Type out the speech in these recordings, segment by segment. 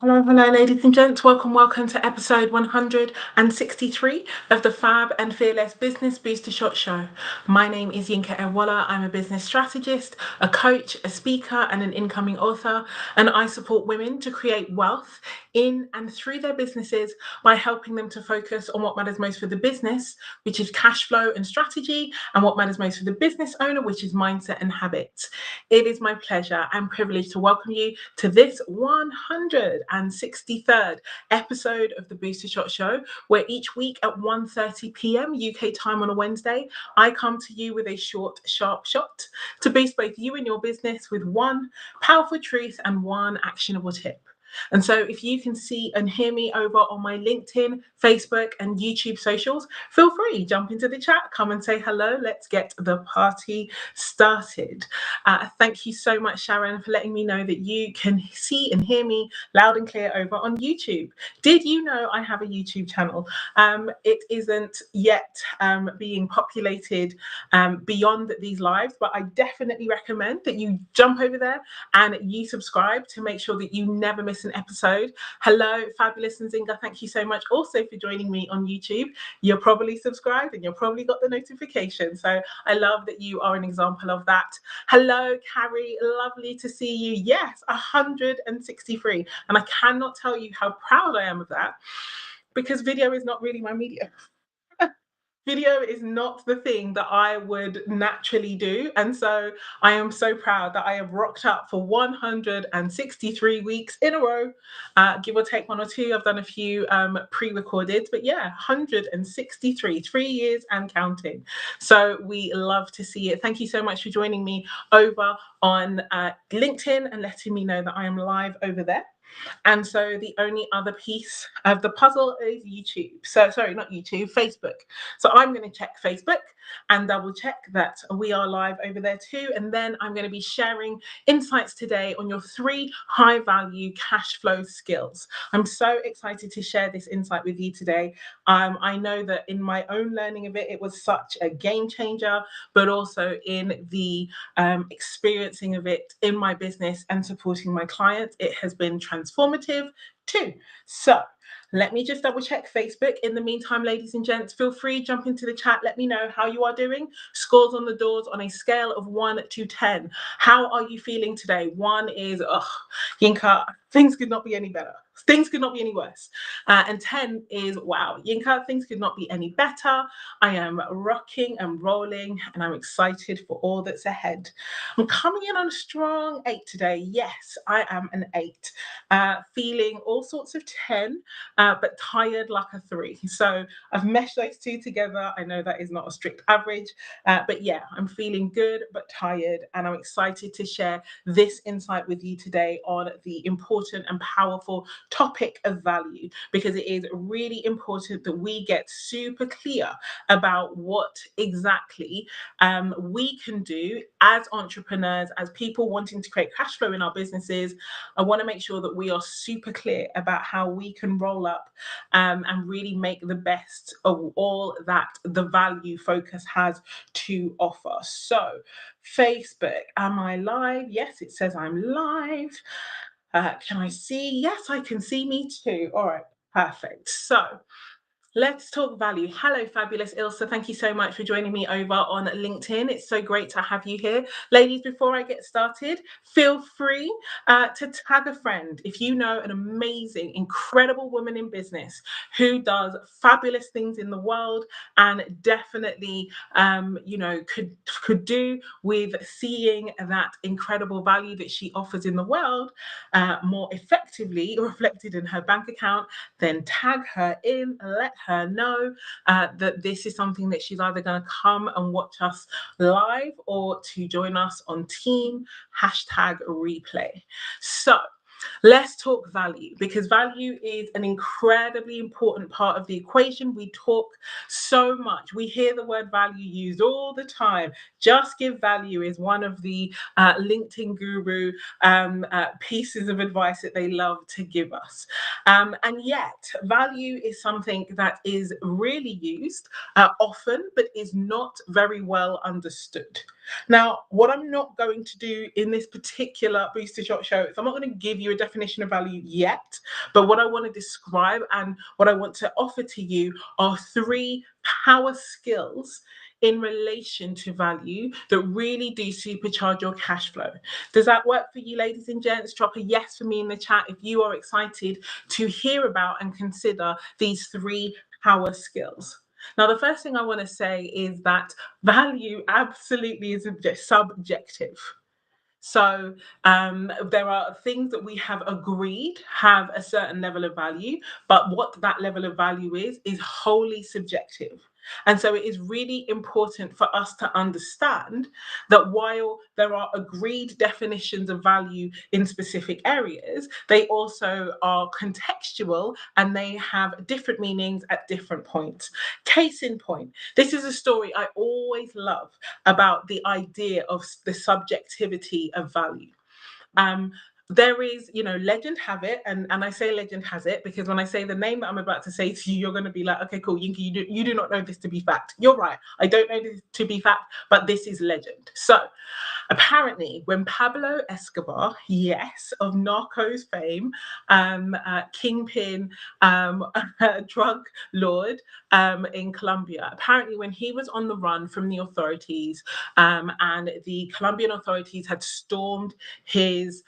Hello, ladies and gents. Welcome to episode 163 of the FAB and Fearless Business Booster Shot Show. My name is Yinka. I'm a business strategist, a coach, a speaker, and an incoming author, and I support women to create wealth in and through their businesses by helping them to focus on what matters most for the business, which is cash flow and strategy, and what matters most for the business owner, which is mindset and habits. It is my pleasure and privilege to welcome you to this 163rd episode of the Booster Shot Show, where each week at 1:30 p.m. UK time on a Wednesday, I come to you with a short, sharp shot to boost both you and your business with one powerful truth and one actionable tip. And so if you can see and hear me over on my LinkedIn, Facebook, and YouTube socials, feel free, jump into the chat, come and say hello. Let's get the party started. Thank you so much, Sharon, for letting me know that you can see and hear me loud and clear over on YouTube. Did you know I have a YouTube channel? It isn't yet being populated beyond these lives, but I definitely recommend that you jump over there and you subscribe to make sure that you never miss an episode. Hello, Fabulous and Zinga. Thank you so much also for joining me on YouTube. You're probably subscribed and you've probably got the notification. So I love that you are an example of that. Hello, Carrie. Lovely to see you. Yes, 163. And I cannot tell you how proud I am of that because video is not really my medium. Video is not the thing that I would naturally do. And so I am so proud that I have rocked up for 163 weeks in a row, give or take one or two. I've done a few pre-recorded, but yeah, 163, 3 years and counting. So we love to see it. Thank you so much for joining me over on LinkedIn and letting me know that I am live over there. And so the only other piece of the puzzle is YouTube. So, sorry, not YouTube, Facebook. So I'm going to check Facebook and double check that we are live over there too. And then I'm going to be sharing insights today on your 3 high value cash flow skills. I'm so excited to share this insight with you today. I know that in my own learning of it, it was such a game changer, but also in the experiencing of it in my business and supporting my clients, it has been transformative too. So let me just double check Facebook. In the meantime, ladies and gents, feel free, jump into the chat. Let me know how you are doing. Scores on the doors on a scale of 1 to 10. How are you feeling today? 1 is, Yinka, things could not be any better. Things could not be any worse. And 10 is, wow, Yinka, things could not be any better. I am rocking and rolling and I'm excited for all that's ahead. I'm coming in on a strong 8 today. Yes, I am an 8. Feeling all sorts of 10, but tired like a 3. So I've meshed those two together. I know that is not a strict average, but yeah, I'm feeling good but tired, and I'm excited to share this insight with you today on the important and powerful topic of value, because it is really important that we get super clear about what exactly we can do as entrepreneurs, as people wanting to create cash flow in our businesses. I want to make sure that we are super clear about how we can roll up and really make the best of all that the value focus has to offer. So, Facebook, am I live? Yes, it says I'm live. Can I see? Yes, I can see me too. All right, perfect. So, let's talk value. Hello, fabulous Ilsa. Thank you so much for joining me over on LinkedIn. It's so great to have you here. Ladies, before I get started, feel free to tag a friend if you know an amazing, incredible woman in business who does fabulous things in the world and definitely, could do with seeing that incredible value that she offers in the world more effectively reflected in her bank account. Then tag her in, let her know that this is something that she's either going to come and watch us live or to join us on Team #replay. So let's talk value, because value is an incredibly important part of the equation. We talk so much. We hear the word value used all the time. Just give value is one of the LinkedIn guru pieces of advice that they love to give us. And yet, value is something that is really used often, but is not very well understood. Now, what I'm not going to do in this particular Booster Shot show is I'm not going to give you a definition of value yet, but what I want to describe and what I want to offer to you are 3 power skills in relation to value that really do supercharge your cash flow. Does that work for you, ladies and gents? Drop a yes for me in the chat if you are excited to hear about and consider these 3 power skills. Now, the first thing I want to say is that value absolutely is subjective. So there are things that we have agreed have a certain level of value, but what that level of value is wholly subjective. And so it is really important for us to understand that while there are agreed definitions of value in specific areas, they also are contextual and they have different meanings at different points. Case in point, this is a story I always love about the idea of the subjectivity of value. There is, legend have it, and I say legend has it because when I say the name that I'm about to say to you, you're going to be like, okay, cool, Yinka, you do not know this to be fact. You're right, I don't know this to be fact, but this is legend. So apparently, when Pablo Escobar, yes, of Narcos fame, kingpin, drug lord in Colombia, apparently when he was on the run from the authorities, and the Colombian authorities had stormed his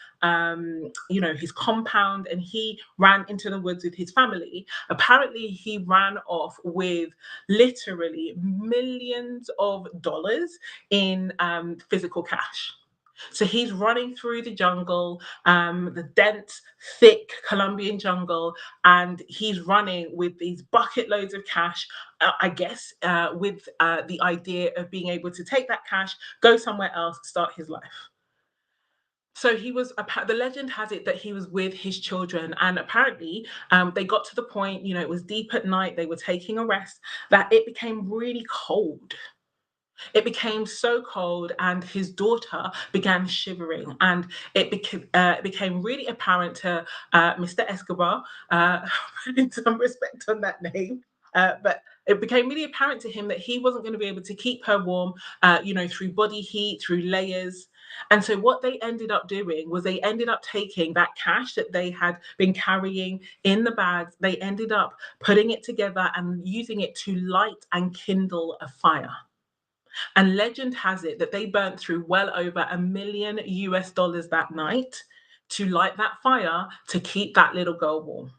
his compound, and he ran into the woods with his family. Apparently, he ran off with literally millions of dollars in physical cash. So he's running through the jungle, the dense, thick Colombian jungle, and he's running with these bucket loads of cash, I guess, with the idea of being able to take that cash, go somewhere else, start his life. So the legend has it that he was with his children, and apparently they got to the point, it was deep at night, they were taking a rest, that it became really cold. It became so cold, and his daughter began shivering, and it became really apparent to Mr. Escobar, putting some respect on that name, but it became really apparent to him that he wasn't going to be able to keep her warm, through body heat, through layers. And so what they ended up doing was they ended up taking that cash that they had been carrying in the bags, they ended up putting it together and using it to light and kindle a fire. And legend has it that they burnt through well over $1 million that night to light that fire to keep that little girl warm.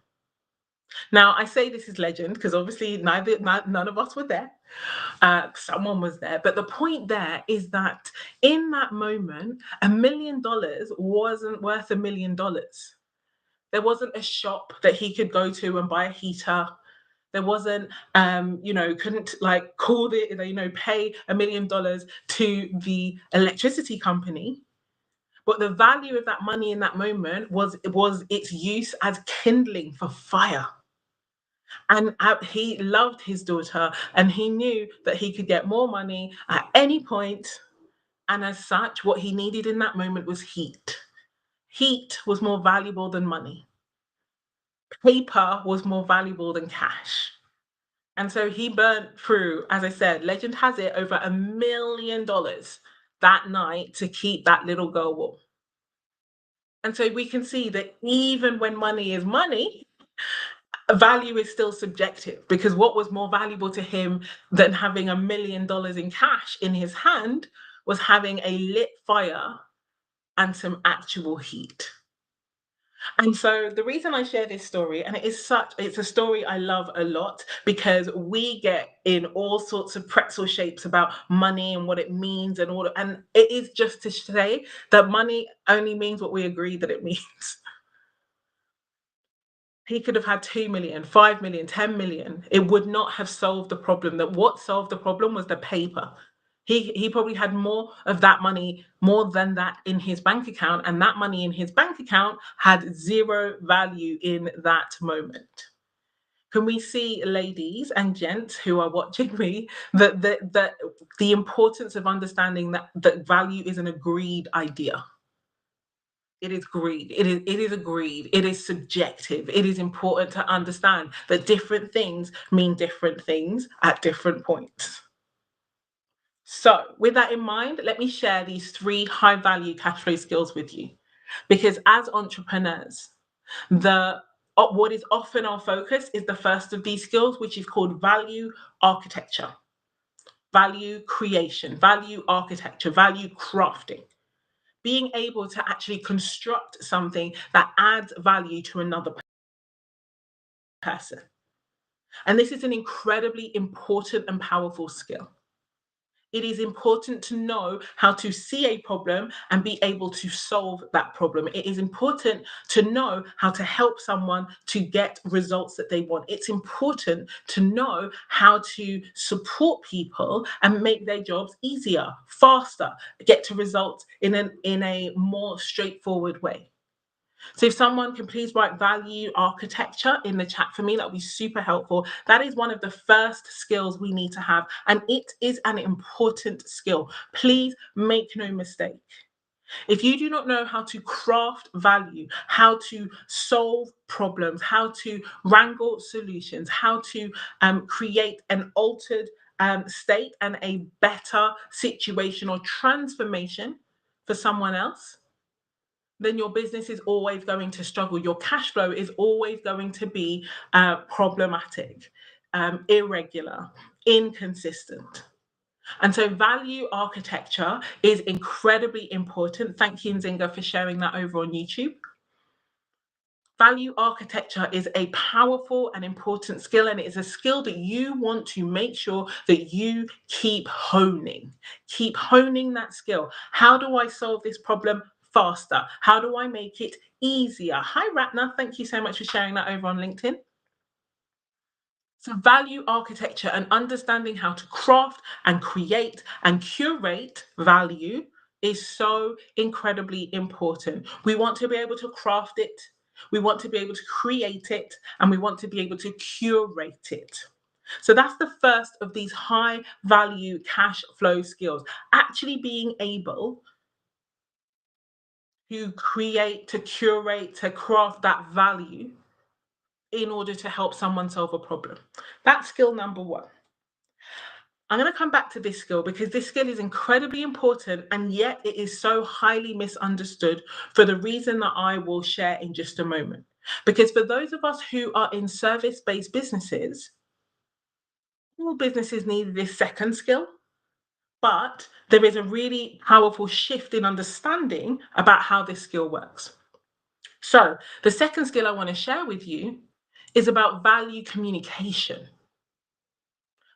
Now, I say this is legend because obviously none of us were there. Someone was there. But the point there is that in that moment, $1 million wasn't worth $1 million. There wasn't a shop that he could go to and buy a heater. There wasn't, couldn't call pay $1 million to the electricity company. But the value of that money in that moment was its use as kindling for fire. And he loved his daughter, and he knew that he could get more money at any point. And as such, what he needed in that moment was heat. Heat was more valuable than money. Paper was more valuable than cash. And so he burnt through, as I said, legend has it, over $1 million that night to keep that little girl warm. And so we can see that even when money is money, value is still subjective, because what was more valuable to him than having $1 million in cash in his hand was having a lit fire and some actual heat. And so the reason I share this story, and it's a story I love a lot, because we get in all sorts of pretzel shapes about money and what it means and it is just to say that money only means what we agree that it means. He could have had 2 million, 5 million, 10 million. It would not have solved the problem. That what solved the problem was the paper. He probably had more of that money, more than that in his bank account, and that money in his bank account had zero value in that moment. Can we see, ladies and gents who are watching me, that the importance of understanding that value is an agreed idea? It is greed. It is agreed. It is subjective. It is important to understand that different things mean different things at different points. So, with that in mind, let me share these three high value cash flow skills with you. Because as entrepreneurs, the what is often our focus is the first of these skills, which is called value architecture, value creation, value architecture, value crafting. Being able to actually construct something that adds value to another person. And this is an incredibly important and powerful skill. It is important to know how to see a problem and be able to solve that problem. It is important to know how to help someone to get results that they want. It's important to know how to support people and make their jobs easier, faster, get to results in a more straightforward way. So if someone can please write value architecture in the chat for me, that would be super helpful. That is one of the first skills we need to have, and it is an important skill. Please make no mistake. If you do not know how to craft value, how to solve problems, how to wrangle solutions, how to create an altered state and a better situation or transformation for someone else, then your business is always going to struggle. Your cash flow is always going to be problematic, irregular, inconsistent. And so value architecture is incredibly important. Thank you, Nzinga, for sharing that over on YouTube. Value architecture is a powerful and important skill, and it is a skill that you want to make sure that you keep honing. Keep honing that skill. How do I solve this problem faster? How do I make it easier? Hi, Ratna. Thank you so much for sharing that over on LinkedIn. So, value architecture and understanding how to craft and create and curate value is so incredibly important. We want to be able to craft it, we want to be able to create it, and we want to be able to curate it. So, that's the first of these high value cash flow skills, actually being able to create, to curate, to craft that value in order to help someone solve a problem. That's skill number one. I'm going to come back to this skill because this skill is incredibly important, and yet it is so highly misunderstood for the reason that I will share in just a moment. Because for those of us who are in service-based businesses, all businesses need this second skill, but there is a really powerful shift in understanding about how this skill works. So the second skill I want to share with you is about value communication.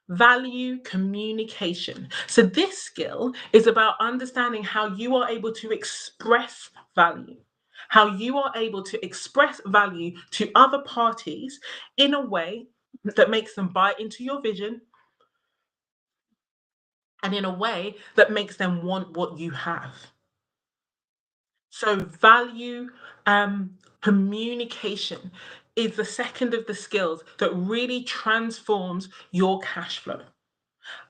Value communication. So, this skill is about understanding how you are able to express value, how you are able to express value to other parties in a way that makes them buy into your vision and in a way that makes them want what you have. So, value communication is the second of the skills that really transforms your cash flow.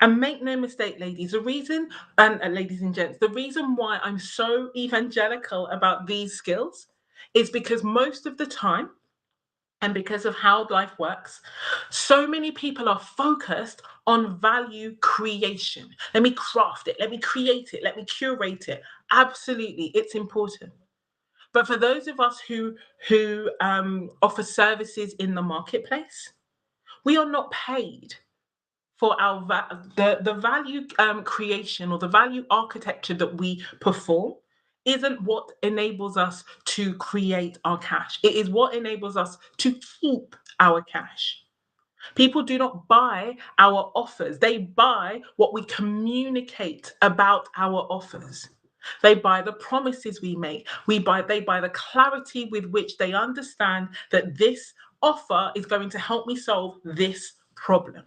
And make no mistake, ladies, the reason, and ladies and gents, the reason why I'm so evangelical about these skills is because most of the time, and because of how life works, so many people are focused on value creation. Let me craft it, let me create it, let me curate it. Absolutely, it's important. But for those of us who offer services in the marketplace, we are not paid for our the value creation or the value architecture that we perform isn't what enables us to create our cash. It is what enables us to keep our cash. People do not buy our offers. They buy what we communicate about our offers. They buy the promises we make. They buy the clarity with which they understand that this offer is going to help me solve this problem.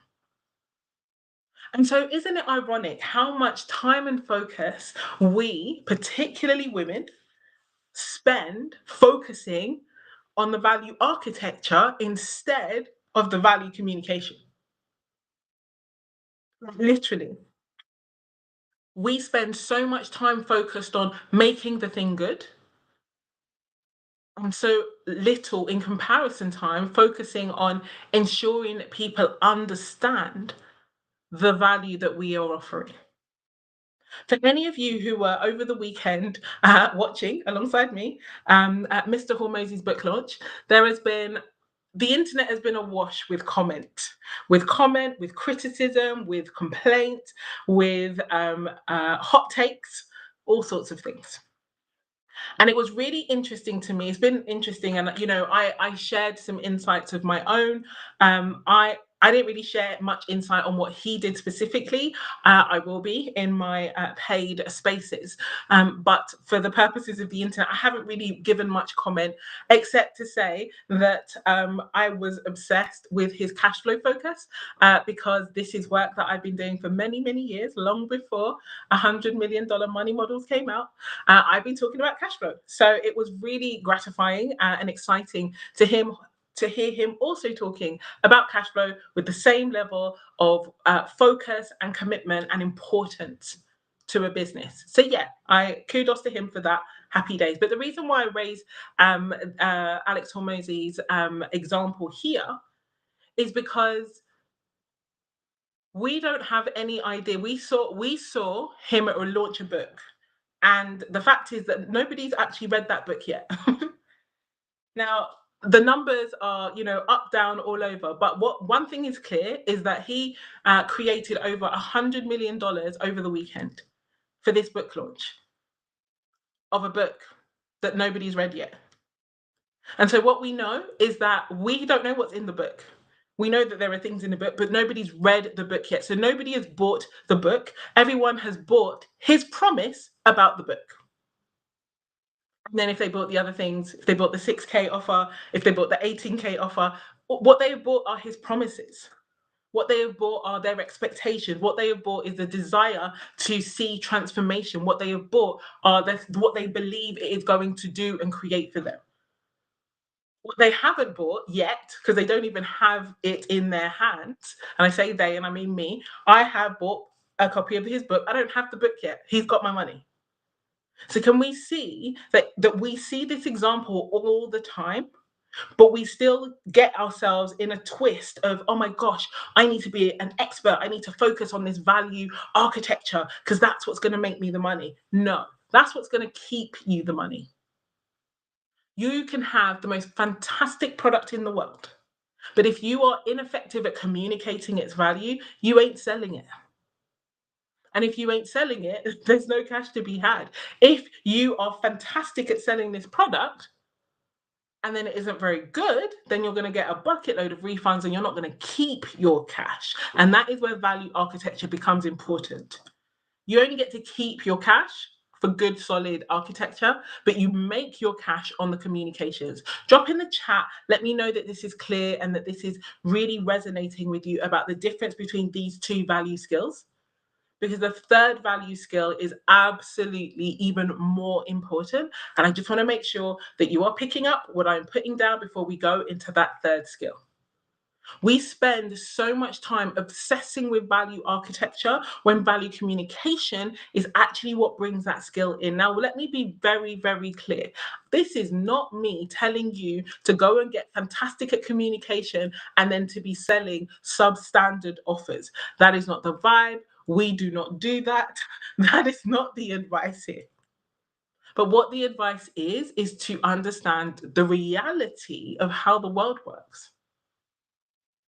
And so, isn't it ironic how much time and focus we, particularly women, spend focusing on the value architecture instead of the value communication? Literally, we spend so much time focused on making the thing good and so little in comparison time focusing on ensuring that people understand the value that we are offering. For any of you who were over the weekend watching alongside me at Mr. Hormozy's book launch, there has been the internet has been awash with criticism, with complaint, with hot takes, all sorts of things. And it was really interesting to me. It's been interesting, and I shared some insights of my own. I didn't really share much insight on what he did specifically. I will be in my paid spaces, but for the purposes of the internet, I haven't really given much comment except to say that I was obsessed with his cash flow focus because this is work that I've been doing for many, many years, long before $100 million money models came out. I've been talking about cash flow. So it was really gratifying and exciting to hear him also talking about cash flow with the same level of focus and commitment and importance to a business. So yeah, I kudos to him for that. Happy days. But the reason why I raise Alex Hormozy's example here is because we don't have any idea. We saw him launch a book. And the fact is that nobody's actually read that book yet. Now, the numbers are, up, down, all over. But one thing is clear is that he created over $100 million over the weekend for this book launch of a book that nobody's read yet. And so what we know is that we don't know what's in the book. We know that there are things in the book, but nobody's read the book yet. So nobody has bought the book. Everyone has bought his promise about the book. And then if they bought the other things, if they bought the 6K offer, if they bought the 18K offer, what they have bought are his promises. What they have bought are their expectations. What they have bought is the desire to see transformation. What they have bought are what they believe it is going to do and create for them. What they haven't bought yet, because they don't even have it in their hands, and I say they, and I mean me, I have bought a copy of his book. I don't have the book yet. He's got my money. So can we see that we see this example all the time, but we still get ourselves in a twist of, oh my gosh, I need to be an expert. I need to focus on this value architecture because that's what's going to make me the money. No, that's what's going to keep you the money. You can have the most fantastic product in the world, but if you are ineffective at communicating its value, you ain't selling it. And if you ain't selling it, there's no cash to be had. If you are fantastic at selling this product and then it isn't very good, then you're going to get a bucket load of refunds and you're not going to keep your cash. And that is where value architecture becomes important. You only get to keep your cash for good, solid architecture, but you make your cash on the communications. Drop in the chat. Let me know that this is clear and that this is really resonating with you about the difference between these two value skills. Because the third value skill is absolutely even more important. And I just want to make sure that you are picking up what I'm putting down before we go into that third skill. We spend so much time obsessing with value architecture when value communication is actually what brings that skill in. Now, let me be very, very clear. This is not me telling you to go and get fantastic at communication and then to be selling substandard offers. That is not the vibe. We do not do that. That is not the advice here. But what the advice is to understand the reality of how the world works.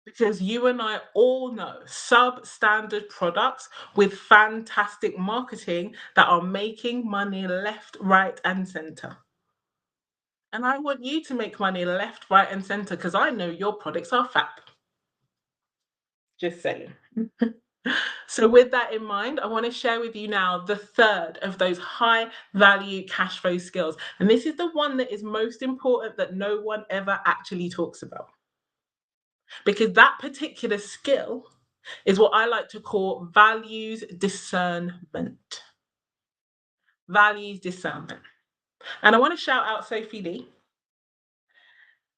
Because you and I all know substandard products with fantastic marketing that are making money left, right, and center. And I want you to make money left, right, and center because I know your products are FAB. Just saying. So with that in mind, I want to share with you now the third of those high value cash flow skills. And this is the one that is most important that no one ever actually talks about. Because that particular skill is what I like to call values discernment. Values discernment. And I want to shout out Sophie Lee.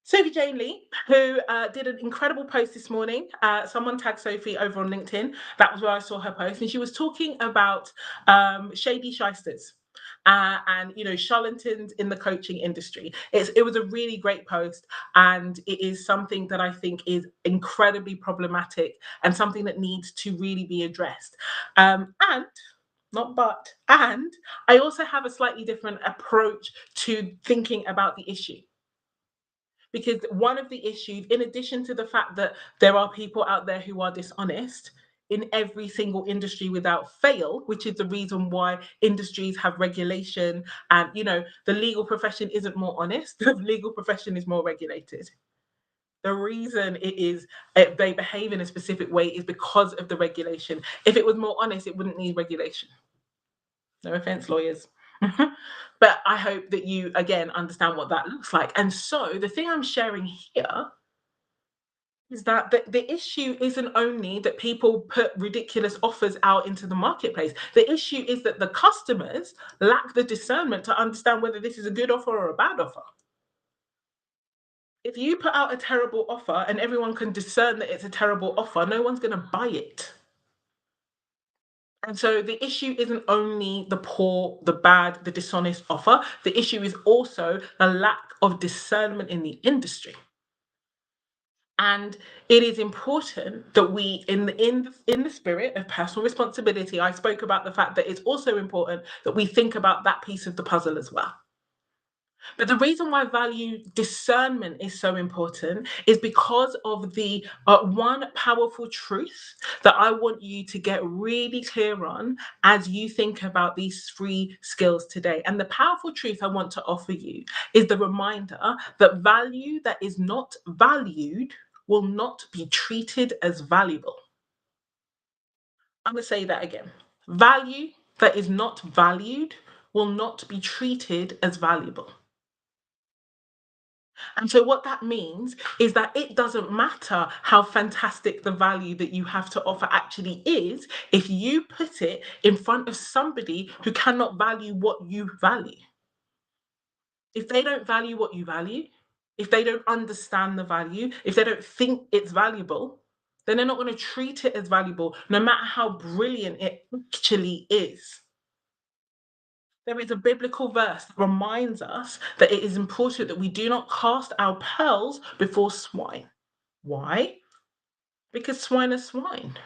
Sophie Jane Lee, who did an incredible post this morning. Someone tagged Sophie over on LinkedIn. That was where I saw her post. And she was talking about shady shysters. And charlatans in the coaching industry. It was a really great post, and it is something that I think is incredibly problematic and something that needs to really be addressed. And not but. And I also have a slightly different approach to thinking about the issue. Because one of the issues, in addition to the fact that there are people out there who are dishonest in every single industry without fail, which is the reason why industries have regulation, and the legal profession isn't more honest, the legal profession is more regulated. The reason they behave in a specific way is because of the regulation. If it was more honest, it wouldn't need regulation. No offense, lawyers. But I hope that you, again, understand what that looks like. And so the thing I'm sharing here is that the issue isn't only that people put ridiculous offers out into the marketplace. The issue is that the customers lack the discernment to understand whether this is a good offer or a bad offer. If you put out a terrible offer and everyone can discern that it's a terrible offer, no one's going to buy it. And so the issue isn't only the poor, the bad, the dishonest offer. The issue is also the lack of discernment in the industry. And it is important that we, in the spirit of personal responsibility, I spoke about the fact that it's also important that we think about that piece of the puzzle as well. But the reason why value discernment is so important is because of the one powerful truth that I want you to get really clear on as you think about these three skills today. And the powerful truth I want to offer you is the reminder that value that is not valued will not be treated as valuable. I'm going to say that again. Value that is not valued will not be treated as valuable. And so, what that means is that it doesn't matter how fantastic the value that you have to offer actually is, if you put it in front of somebody who cannot value what you value. If they don't value what you value, if they don't understand the value, if they don't think it's valuable, then they're not going to treat it as valuable, no matter how brilliant it actually is. There is a biblical verse that reminds us that it is important that we do not cast our pearls before swine. Why? Because swine are swine.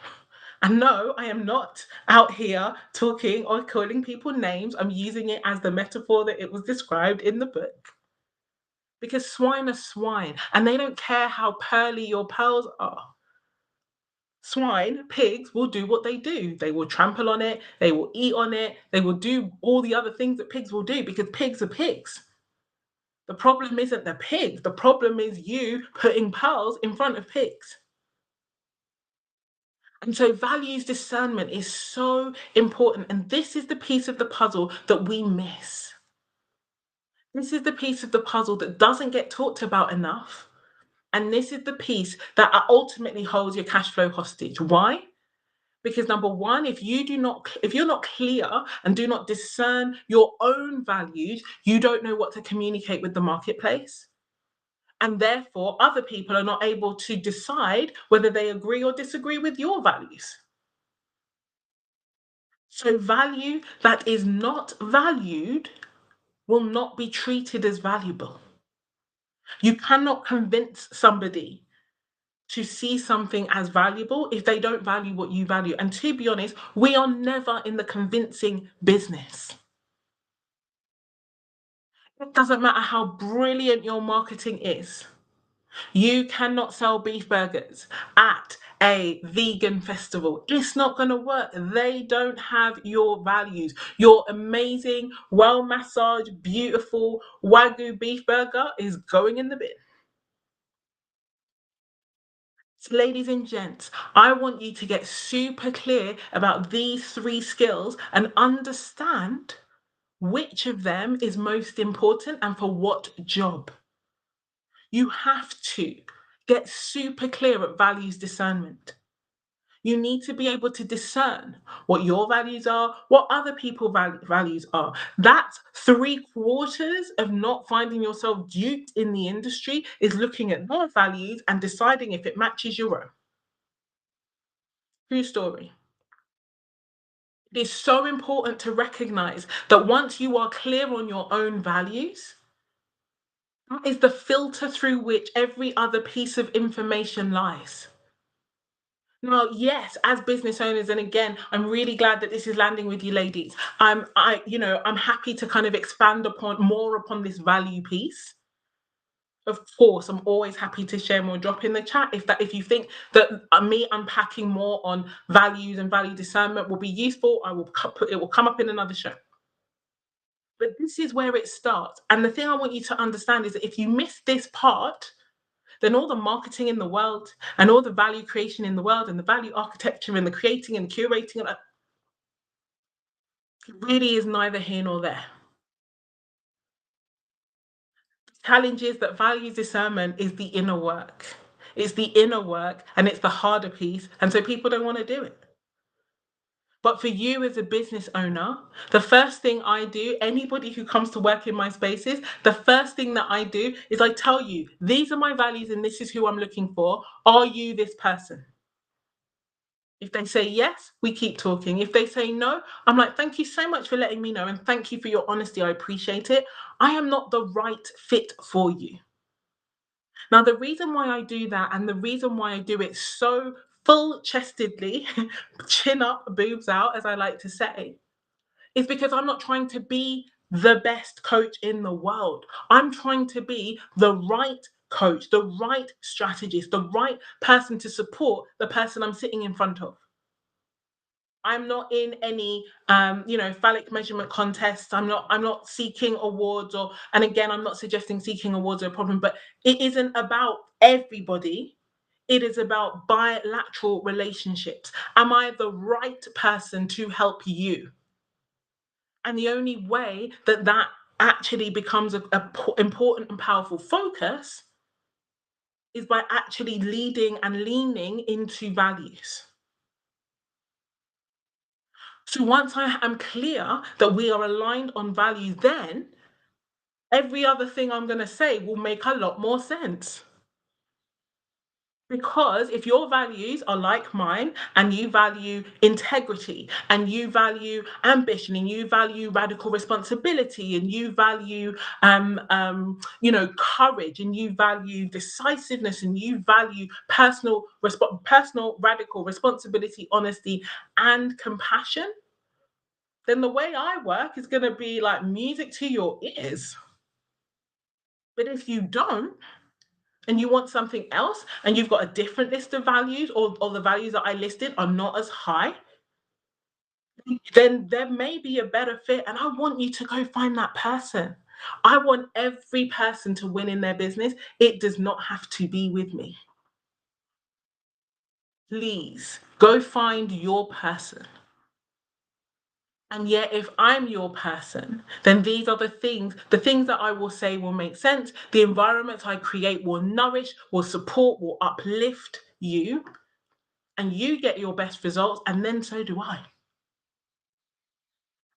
And no, I am not out here talking or calling people names. I'm using it as the metaphor that it was described in the book. Because swine are swine, and they don't care how pearly your pearls are. Swine, pigs will do what they do. They will trample on it, they will eat on it, they will do all the other things that pigs will do because pigs are pigs. The problem isn't the pigs, the problem is you putting pearls in front of pigs. And so values discernment is so important. And this is the piece of the puzzle that we miss. This is the piece of the puzzle that doesn't get talked about enough. And this is the piece that ultimately holds your cash flow hostage. Why? Because number one, if you're not clear and do not discern your own values, you don't know what to communicate with the marketplace. And therefore, other people are not able to decide whether they agree or disagree with your values. So, value that is not valued will not be treated as valuable. You cannot convince somebody to see something as valuable if they don't value what you value. And to be honest, we are never in the convincing business. It doesn't matter how brilliant your marketing is. You cannot sell beef burgers at a vegan festival. It's not going to work. They don't have your values. Your amazing, well massaged, beautiful Wagyu beef burger is going in the bin. So, ladies and gents, I want you to get super clear about these three skills and understand which of them is most important and for what job. You have to get super clear at values discernment. You need to be able to discern what your values are, what other people's values are. That's 3/4 of not finding yourself duped in the industry is looking at their values and deciding if it matches your own. True story. It is so important to recognize that once you are clear on your own values, that is the filter through which every other piece of information lies. No, yes, as business owners, and again, I'm really glad that this is landing with you ladies. I'm happy to kind of expand upon more upon this value piece. Of course, I'm always happy to share more. Drop in the chat if you think that me unpacking more on values and value discernment will be useful. It will come up in another show. But this is where it starts. And the thing I want you to understand is that if you miss this part, then all the marketing in the world and all the value creation in the world and the value architecture and the creating and curating and it really is neither here nor there. Challenge is that value discernment is the inner work. It's the inner work and it's the harder piece. And so people don't want to do it. But for you as a business owner, the first thing I do, anybody who comes to work in my spaces, the first thing that I do is I tell you, these are my values and this is who I'm looking for. Are you this person? If they say yes, we keep talking. If they say no, I'm like, thank you so much for letting me know. And thank you for your honesty. I appreciate it. I am not the right fit for you. Now, the reason why I do that and the reason why I do it so full chestedly, chin up, boobs out, as I like to say, is because I'm not trying to be the best coach in the world. I'm trying to be the right coach, the right strategist, the right person to support the person I'm sitting in front of. I'm not in any phallic measurement contests. I'm not seeking awards and again, I'm not suggesting seeking awards are a problem, but it isn't about everybody. It is about bilateral relationships. Am I the right person to help you? And the only way that that actually becomes a important and powerful focus is by actually leading and leaning into values. So once I am clear that we are aligned on values, then every other thing I'm going to say will make a lot more sense. Because if your values are like mine and you value integrity and you value ambition and you value radical responsibility and you value courage and you value decisiveness and you value personal radical responsibility, honesty and compassion, then the way I work is going to be like music to your ears. But if you don't, and you want something else, and you've got a different list of values, or the values that I listed are not as high, then there may be a better fit. And I want you to go find that person. I want every person to win in their business. It does not have to be with me. Please go find your person. And yet, if I'm your person, then these are the things that I will say will make sense. The environments I create will nourish, will support, will uplift you, and you get your best results, and then so do I.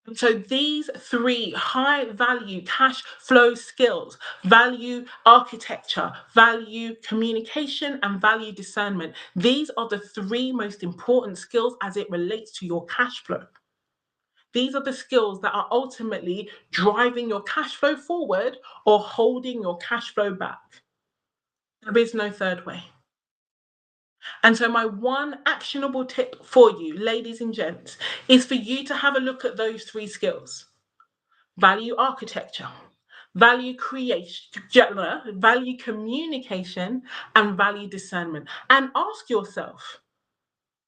And so these three high value cash flow skills, value architecture, value communication, and value discernment, these are the three most important skills as it relates to your cash flow. These are the skills that are ultimately driving your cash flow forward or holding your cash flow back. There is no third way. And so, my one actionable tip for you, ladies and gents, is for you to have a look at those three skills: value architecture, value creation, value communication, and value discernment. And ask yourself,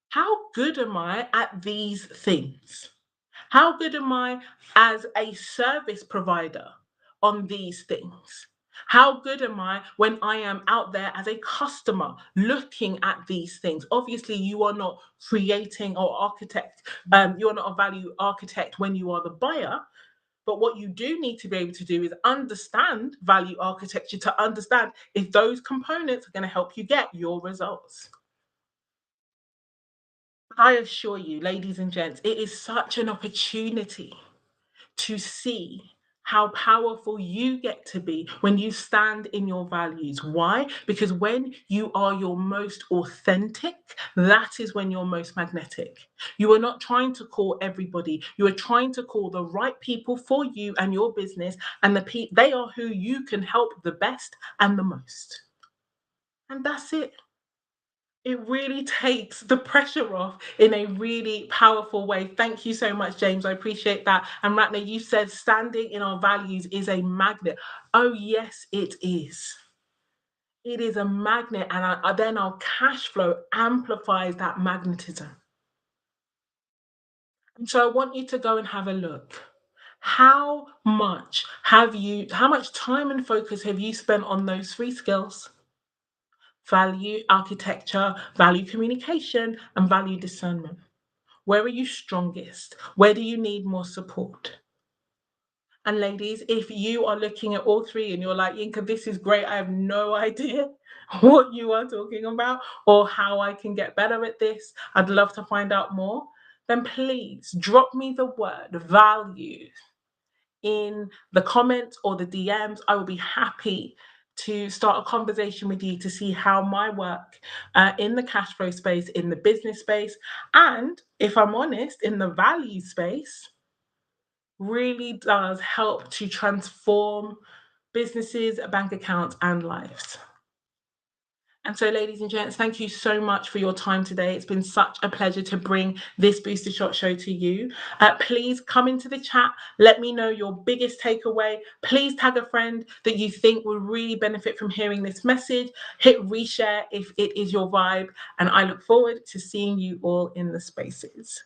how good am I at these things? How good am I as a service provider on these things? How good am I when I am out there as a customer looking at these things? Obviously, you are not creating or architect, you are not a value architect when you are the buyer. But what you do need to be able to do is understand value architecture to understand if those components are going to help you get your results. I assure you, ladies and gents, it is such an opportunity to see how powerful you get to be when you stand in your values. Why? Because when you are your most authentic, that is when you're most magnetic. You are not trying to call everybody. You are trying to call the right people for you and your business, and they are who you can help the best and the most. And that's it. It really takes the pressure off in a really powerful way. Thank you so much, James. I appreciate that. And Ratna, you said standing in our values is a magnet. Oh, yes, it is. It is a magnet, and then our cash flow amplifies that magnetism. And so I want you to go and have a look. How much time and focus have you spent on those three skills? Value architecture, value communication, and value discernment. Where are you strongest? Where do you need more support? And ladies, if you are looking at all three and you're like, Yinka, this is great, I have no idea what you are talking about or how I can get better at this, I'd love to find out more, then please drop me the word value in the comments or the DMs. I will be happy to start a conversation with you to see how my work in the cash flow space, in the business space, and if I'm honest, in the value space, really does help to transform businesses, bank accounts, and lives. And so, ladies and gents, thank you so much for your time today. It's been such a pleasure to bring this Booster Shot show to you. Please come into the chat. Let me know your biggest takeaway. Please tag a friend that you think will really benefit from hearing this message. Hit reshare if it is your vibe. And I look forward to seeing you all in the spaces.